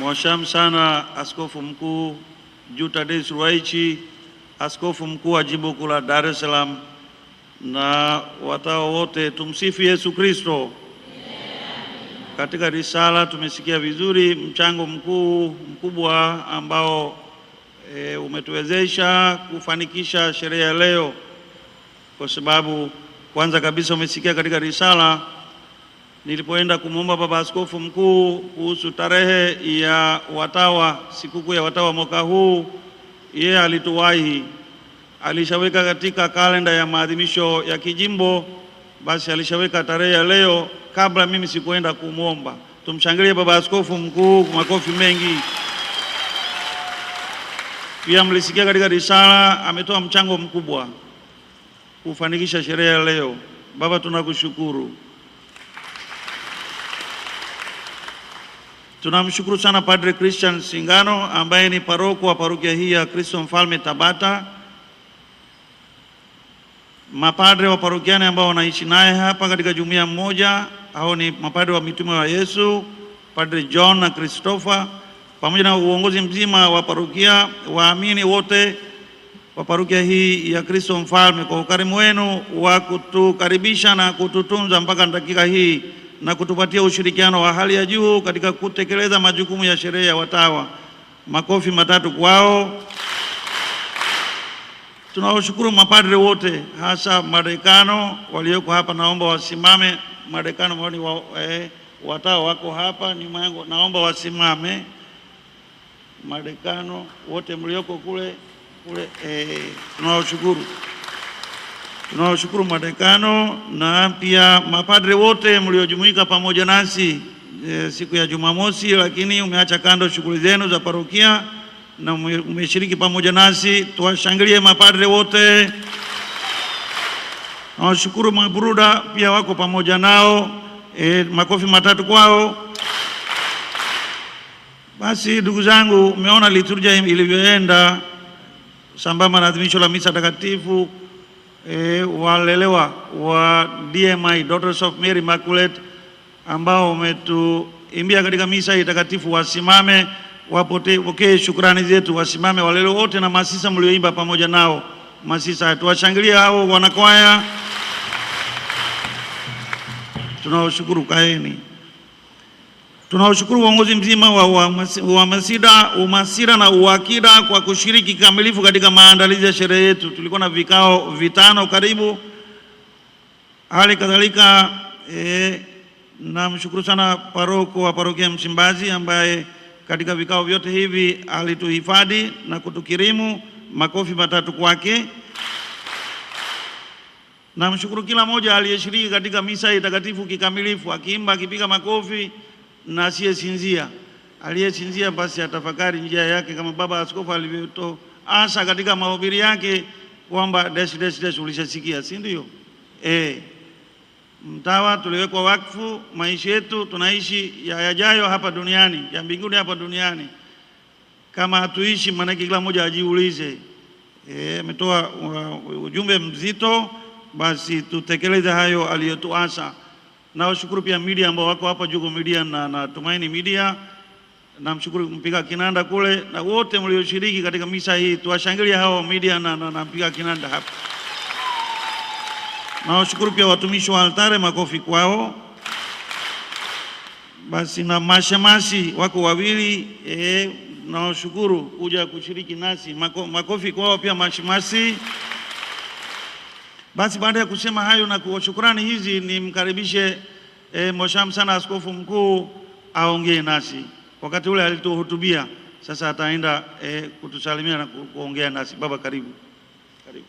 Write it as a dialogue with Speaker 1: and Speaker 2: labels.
Speaker 1: Mwashamu sana Askofu Mkuu Jude Ruwa'ichi, Askofu Mkuu wa Jimbo Kuu la Dar es Salaam, na watawa wote. Tumsifu Yesu Kristo. Katika risala tumesikia vizuri mchango mkubwa ambao umetuwezesha kufanikisha sherehe ya leo, kwa sababu kwanza kabisa umesikia katika risala nilipoenda kumwomba Baba Askofu Mkuu kuhusu tarehe ya watawa, sikukuu ya watawa mwaka huu, yeye alituwahi, alishaweka katika kalenda ya maadhimisho ya kijimbo, basi alishaweka tarehe ya leo kabla mimi sikuenda kumwomba. Tumshangilie Baba Askofu Mkuu kwa makofi mengi. Pia mlisikia katika risala ametoa mchango mkubwa kufanikisha sherehe ya leo. Baba, tunakushukuru. Tunamshukuru sana Padre Christian Singano ambaye ni paroko wa parokia hii ya Kristo Mfalme Tabata, mapadre wa parokiani ambao wanaishi naye hapa katika jumuiya mmoja, hao ni mapadre wa mitume wa Yesu, Padre John na Christopher, pamoja na uongozi mzima wa parokia, waamini wote wa parokia hii ya Kristo Mfalme, kwa ukarimu wenu wa kutukaribisha na kututunza mpaka dakika hii na kutupatia ushirikiano wa hali ya juu katika kutekeleza majukumu ya sherehe ya watawa. Makofi matatu kwao. Tunawashukuru mapadre wote, hasa madekano walioko hapa, naomba wasimame. Madekano watawa wako hapa nyuma yangu, naomba wasimame. Madekano wote mlioko kule tunawashukuru. Tunawashukuru madekano na pia mapadre wote mliojumuika pamoja nasi siku ya Jumamosi, lakini umeacha kando shughuli zenu za parokia na umeshiriki pamoja nasi. Tuwashangilie mapadre wote. Nawashukuru mabruda pia wako pamoja nao, makofi matatu kwao. Basi ndugu zangu, umeona liturujia ilivyoenda sambamba na adhimisho la misa takatifu. Walelewa wa DMI Daughters of Mary Immaculate ambao umetuimbia katika misa hii takatifu wasimame, wapokee shukrani zetu. Wasimame walelewa wote na masisa mlioimba pamoja nao. Masisa, tuwashangilie hao wanakwaya. Tunawashukuru, kaeni. Tunawashukuru uongozi mzima wa Masira na Uwakira kwa kushiriki kikamilifu katika maandalizi ya sherehe yetu. Tulikuwa na vikao vitano karibu. Hali kadhalika namshukuru sana paroko wa parokia Msimbazi ambaye katika vikao vyote hivi alituhifadhi na kutukirimu. Makofi matatu kwake. Namshukuru kila mmoja aliyeshiriki katika misa hii takatifu kikamilifu, akiimba, akipiga makofi na asiyesinzia. Aliyesinzia basi atafakari njia yake, kama Baba Askofu alivyotoasa katika mahubiri yake kwamba ulishasikia, si ndio? Mtawa tuliwekwa wakfu, maisha yetu tunaishi yajayo hapa duniani, ya mbinguni hapa duniani. Kama hatuishi, maana kila mmoja ajiulize. Ametoa ujumbe mzito, basi tutekeleze hayo aliyotuasa. Na washukuru pia media ambao wako hapa, Jugo Media na Tumaini Media. Namshukuru mpiga kinanda kule na wote mlioshiriki katika misa hii. Tuwashangilie hao media na mpiga kinanda hapa. Na washukuru pia watumishi wa altare, makofi kwao. Basi na mashemasi wako wawili, na washukuru kuja kushiriki nasi, makofi kwao pia mashemasi. Basi baada ya kusema hayo na kwa shukrani hizi, nimkaribishe Mwashamu sana Askofu Mkuu aongee nasi. Wakati ule alituhutubia, sasa ataenda kutusalimia na kuongea nasi. Baba, karibu. Karibu.